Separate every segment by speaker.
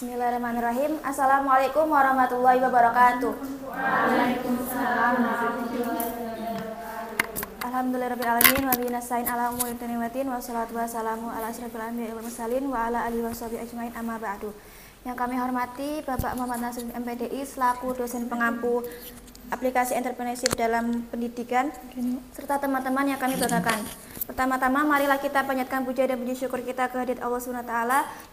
Speaker 1: Bismillahirrahmanirrahim. Assalamualaikum warahmatullahi wabarakatuh.
Speaker 2: Waalaikumsalam warahmatullahi wabarakatuh.
Speaker 1: Alhamdulillahirrahmanirrahim. Wa bihi nasta'in ala umuri dunya wassalatu wassalamu ala asyrofil anbiya'i wal mursalin wa ala alihi washabihi ajmain amma ba'du. Yang kami hormati Bapak Muhammad Nasruddin MPDI selaku dosen pengampu aplikasi entrepreneurship dalam pendidikan serta teman-teman yang kami banggakan. Pertama-tama marilah kita panjatkan puja dan puji syukur kita kehadirat Allah SWT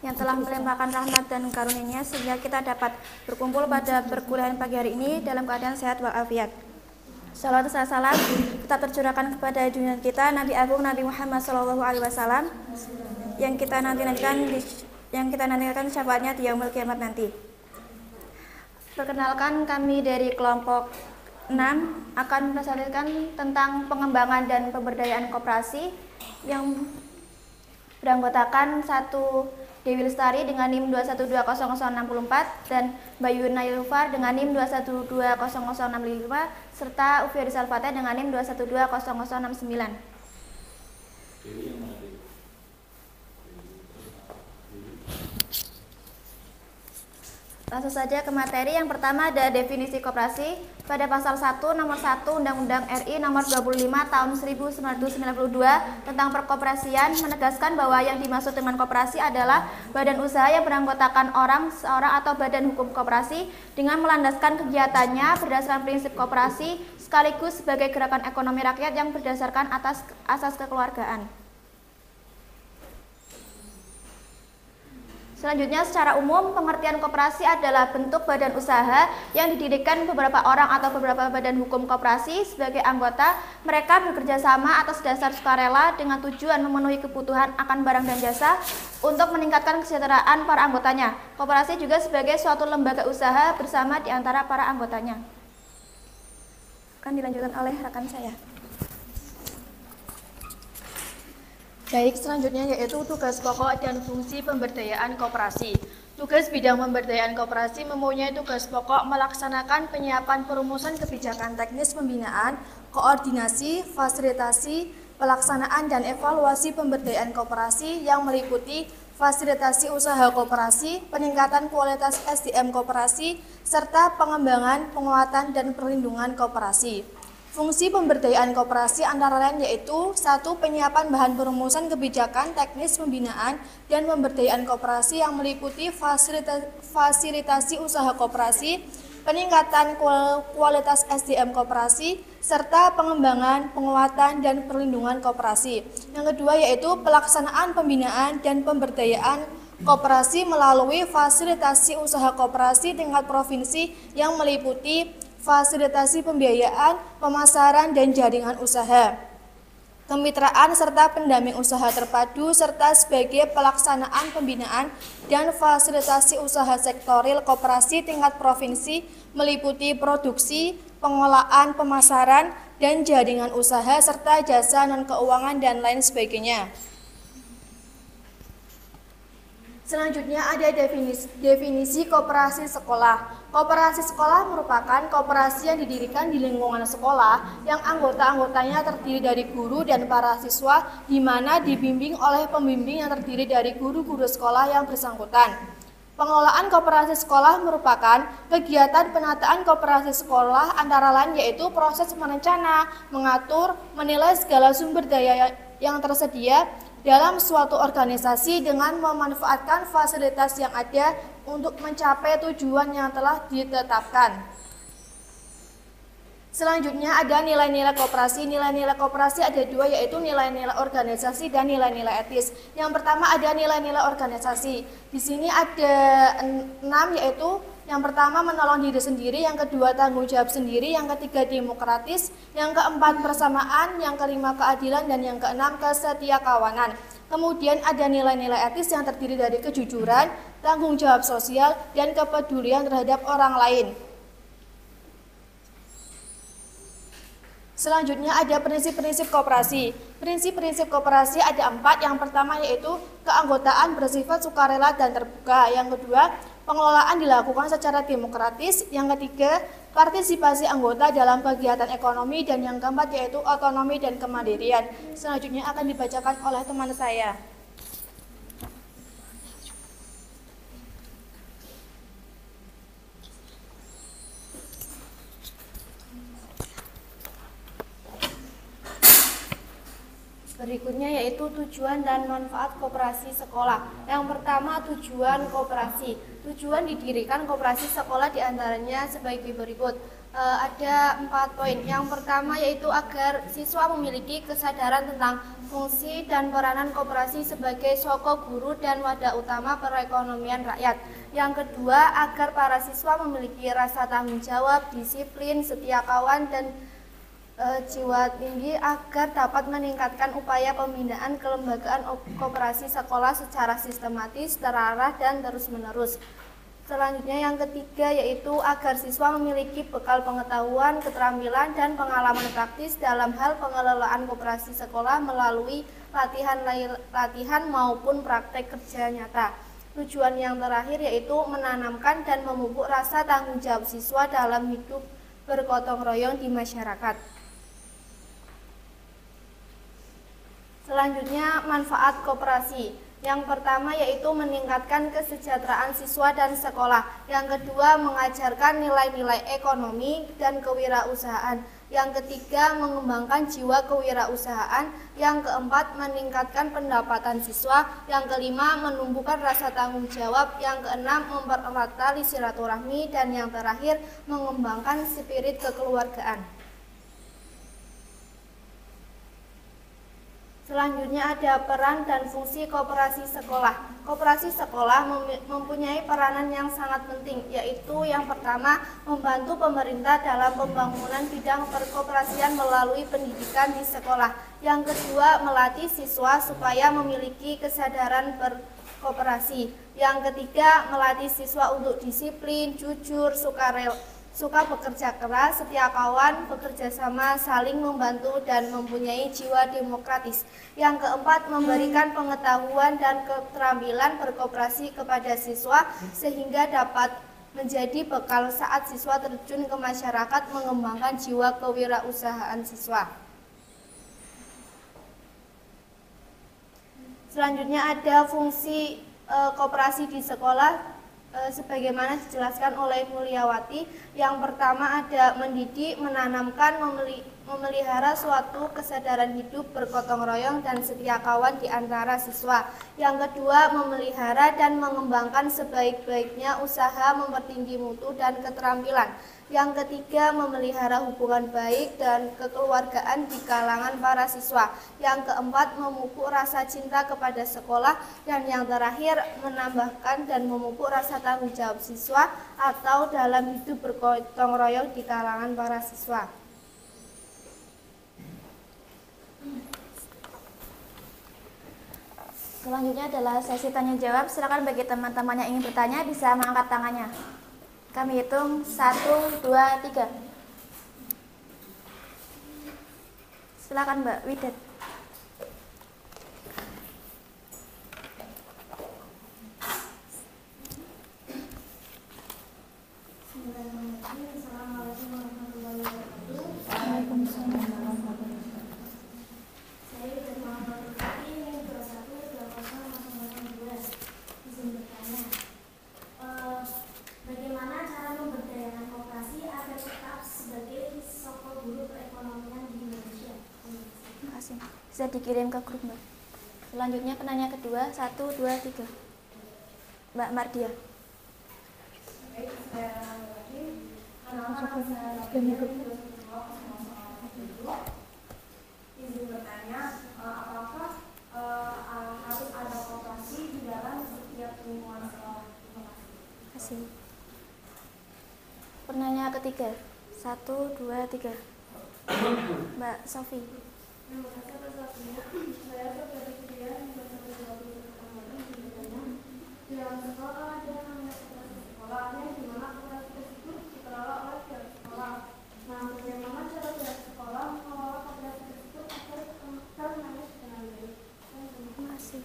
Speaker 1: yang telah melimpahkan rahmat dan karunia-Nya sehingga kita dapat berkumpul pada perkuliahan pagi hari ini dalam keadaan sehat walafiat. Salawat dan salam tetap tercurahkan kepada junjungan kita Nabi Agung Nabi Muhammad SAW yang kita nantikan syafaatnya di yaumul kiamat nanti. Perkenalkan, kami dari kelompok 6 akan mempresentasikan tentang pengembangan dan pemberdayaan koperasi yang beranggotakan satu Dewi Lestari dengan NIM 2120064 dan Bayu Nailufar dengan NIM 2120065 serta Ufiadis Al-Fatih dengan NIM 2120069. Langsung saja ke materi. Yang pertama ada definisi koperasi. Pada pasal 1 nomor 1 Undang-Undang RI nomor 25 tahun 1992 tentang perkoperasian menegaskan bahwa yang dimaksud dengan koperasi adalah badan usaha yang beranggotakan orang, seorang atau badan hukum koperasi dengan melandaskan kegiatannya berdasarkan prinsip koperasi sekaligus sebagai gerakan ekonomi rakyat yang berdasarkan atas asas kekeluargaan. Selanjutnya, secara umum, pengertian koperasi adalah bentuk badan usaha yang didirikan beberapa orang atau beberapa badan hukum koperasi sebagai anggota. Mereka bekerja sama atas dasar sukarela dengan tujuan memenuhi kebutuhan akan barang dan jasa untuk meningkatkan kesejahteraan para anggotanya. Koperasi juga sebagai suatu lembaga usaha bersama di antara para anggotanya. Akan dilanjutkan oleh rekan saya.
Speaker 2: Baik, selanjutnya yaitu tugas pokok dan fungsi pemberdayaan koperasi. Tugas bidang pemberdayaan koperasi mempunyai tugas pokok melaksanakan penyiapan perumusan kebijakan teknis pembinaan, koordinasi, fasilitasi, pelaksanaan dan evaluasi pemberdayaan koperasi yang meliputi fasilitasi usaha koperasi, peningkatan kualitas SDM koperasi, serta pengembangan, penguatan, dan perlindungan koperasi. Fungsi pemberdayaan koperasi antara lain yaitu 1. Penyiapan bahan perumusan kebijakan teknis pembinaan dan pemberdayaan koperasi yang meliputi fasilitasi usaha koperasi, peningkatan kualitas SDM koperasi, serta pengembangan, penguatan, dan perlindungan koperasi. Yang kedua yaitu pelaksanaan pembinaan dan pemberdayaan koperasi melalui fasilitasi usaha koperasi tingkat provinsi yang meliputi fasilitasi pembiayaan, pemasaran, dan jaringan usaha, kemitraan serta pendamping usaha terpadu, serta sebagai pelaksanaan pembinaan dan fasilitasi usaha sektoril koperasi tingkat provinsi meliputi produksi, pengolahan, pemasaran, dan jaringan usaha, serta jasa non-keuangan dan lain sebagainya. Selanjutnya ada definisi koperasi sekolah. Koperasi sekolah merupakan koperasi yang didirikan di lingkungan sekolah yang anggota-anggotanya terdiri dari guru dan para siswa, di mana dibimbing oleh pembimbing yang terdiri dari guru-guru sekolah yang bersangkutan. Pengelolaan koperasi sekolah merupakan kegiatan penataan koperasi sekolah antara lain yaitu proses merencana, mengatur, menilai segala sumber daya yang tersedia dalam suatu organisasi dengan memanfaatkan fasilitas yang ada untuk mencapai tujuan yang telah ditetapkan. Selanjutnya ada nilai-nilai koperasi. Nilai-nilai koperasi ada dua yaitu nilai-nilai organisasi dan nilai-nilai etis. Yang pertama ada nilai-nilai organisasi. Di sini ada 6 yaitu yang pertama menolong diri sendiri, yang kedua tanggung jawab sendiri, yang ketiga demokratis, yang keempat persamaan, yang kelima keadilan, dan yang keenam kesetiakawanan. Kemudian ada nilai-nilai etis yang terdiri dari kejujuran, tanggung jawab sosial, dan kepedulian terhadap orang lain. Selanjutnya ada prinsip-prinsip koperasi. Prinsip-prinsip koperasi ada 4. Yang pertama yaitu keanggotaan bersifat sukarela dan terbuka. Yang kedua, pengelolaan dilakukan secara demokratis. Yang ketiga, partisipasi anggota dalam kegiatan ekonomi. Dan yang keempat yaitu otonomi dan kemandirian. Selanjutnya akan dibacakan oleh teman saya. Berikutnya yaitu tujuan dan manfaat koperasi sekolah. Yang pertama, tujuan koperasi. Tujuan didirikan koperasi sekolah diantaranya sebagai berikut. Ada 4 poin. Yang pertama yaitu agar siswa memiliki kesadaran tentang fungsi dan peranan koperasi sebagai sokok guru dan wadah utama perekonomian rakyat. Yang kedua, agar para siswa memiliki rasa tanggung jawab, disiplin, setia kawan, dan jiwa tinggi agar dapat meningkatkan upaya pembinaan kelembagaan koperasi sekolah secara sistematis, terarah, dan terus-menerus. Selanjutnya yang ketiga yaitu agar siswa memiliki bekal pengetahuan, keterampilan, dan pengalaman praktis dalam hal pengelolaan koperasi sekolah melalui latihan maupun praktek kerja nyata. Tujuan yang terakhir yaitu menanamkan dan memupuk rasa tanggung jawab siswa dalam hidup bergotong royong di masyarakat. Selanjutnya, manfaat koperasi. Yang pertama yaitu meningkatkan kesejahteraan siswa dan sekolah. Yang kedua, mengajarkan nilai-nilai ekonomi dan kewirausahaan. Yang ketiga, mengembangkan jiwa kewirausahaan. Yang keempat, meningkatkan pendapatan siswa. Yang kelima, menumbuhkan rasa tanggung jawab. Yang keenam, mempererat tali silaturahmi. Dan yang terakhir, mengembangkan spirit kekeluargaan. Selanjutnya ada peran dan fungsi koperasi sekolah. Koperasi sekolah mempunyai peranan yang sangat penting, yaitu yang pertama, membantu pemerintah dalam pembangunan bidang perkoperasian melalui pendidikan di sekolah. Yang kedua, melatih siswa supaya memiliki kesadaran berkoperasi. Yang ketiga, melatih siswa untuk disiplin, jujur, suka bekerja keras, setia kawan, bekerja sama, saling membantu, dan mempunyai jiwa demokratis. Yang keempat, memberikan pengetahuan dan keterampilan berkoperasi kepada siswa sehingga dapat menjadi bekal saat siswa terjun ke masyarakat, mengembangkan jiwa kewirausahaan siswa. Selanjutnya ada fungsi koperasi di sekolah. Sebagaimana dijelaskan oleh Mulyawati, yang pertama ada mendidik, menanamkan, memelihara suatu kesadaran hidup bergotong royong dan setia kawan di antara siswa. Yang kedua, memelihara dan mengembangkan sebaik-baiknya usaha mempertinggi mutu dan keterampilan. Yang ketiga, memelihara hubungan baik dan kekeluargaan di kalangan para siswa. Yang keempat, memupuk rasa cinta kepada sekolah. Dan yang terakhir, menambahkan dan memupuk rasa tanggung jawab siswa atau dalam hidup bergotong royong di kalangan para siswa.
Speaker 1: Selanjutnya adalah sesi tanya jawab. Silakan bagi teman-teman yang ingin bertanya bisa mengangkat tangannya. Kami hitung 1, 2, 3. Silakan Mbak Widet.
Speaker 3: Assalamualaikum warahmatullahi wabarakatuh.
Speaker 1: Waalaikumsalam.
Speaker 3: Saya dari Muhammad Rufai, 212002. Izin bertanya, bagaimana cara memberdayakan koperasi agar tetap sebagai sokok guru perekonomian di Indonesia?
Speaker 1: Terima kasih. Bisa dikirim ke grup Mbak. Selanjutnya penanya kedua 1, 2, 3. Mbak Mardia.
Speaker 3: Baik, saya izin bertanya, apakah harus ada koperasi di dalam setiap lingkungan sekolah?
Speaker 1: Terima kasih. Penanya ketiga 1, 2, 3. Mbak Sofi.
Speaker 3: Terima kasih atas waktunya. Saya dari kuliah yang bertanggung di dalam sekolah ada namanya koperasi sekolahnya, di mana koperasi tersebut dikelola oleh pihak sekolah. Nah, bagaimana cara pihak sekolah mengelola koperasi tersebut agar termanage dengan baik?
Speaker 1: Terima kasih.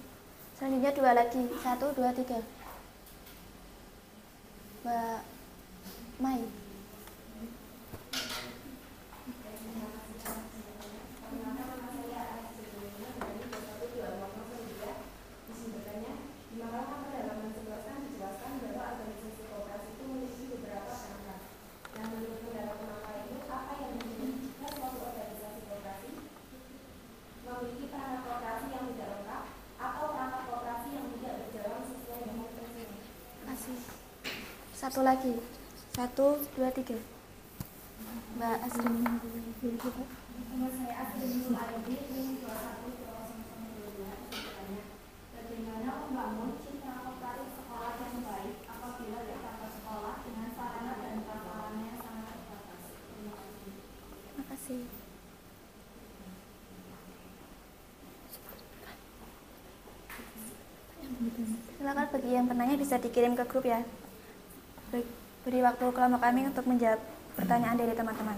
Speaker 1: Selanjutnya dua lagi 1, 2, 3. Mbak Mai.
Speaker 3: Memiliki peran
Speaker 1: Satu lagi. 1, 2, 3. Mbak Asri.
Speaker 3: Nama saya Asri Nurul Arabi, NIM 212002. Bagaimana membangun citra kooperatif sekolah yang baik apabila tertata sekolah dengan sarana dan prasarana yang sangat terbatas? Terima kasih.
Speaker 1: Terima kasih. Silakan bagi yang bertanya bisa dikirim ke grup ya. Beri waktu kelompok kami untuk menjawab pertanyaan dari teman-teman.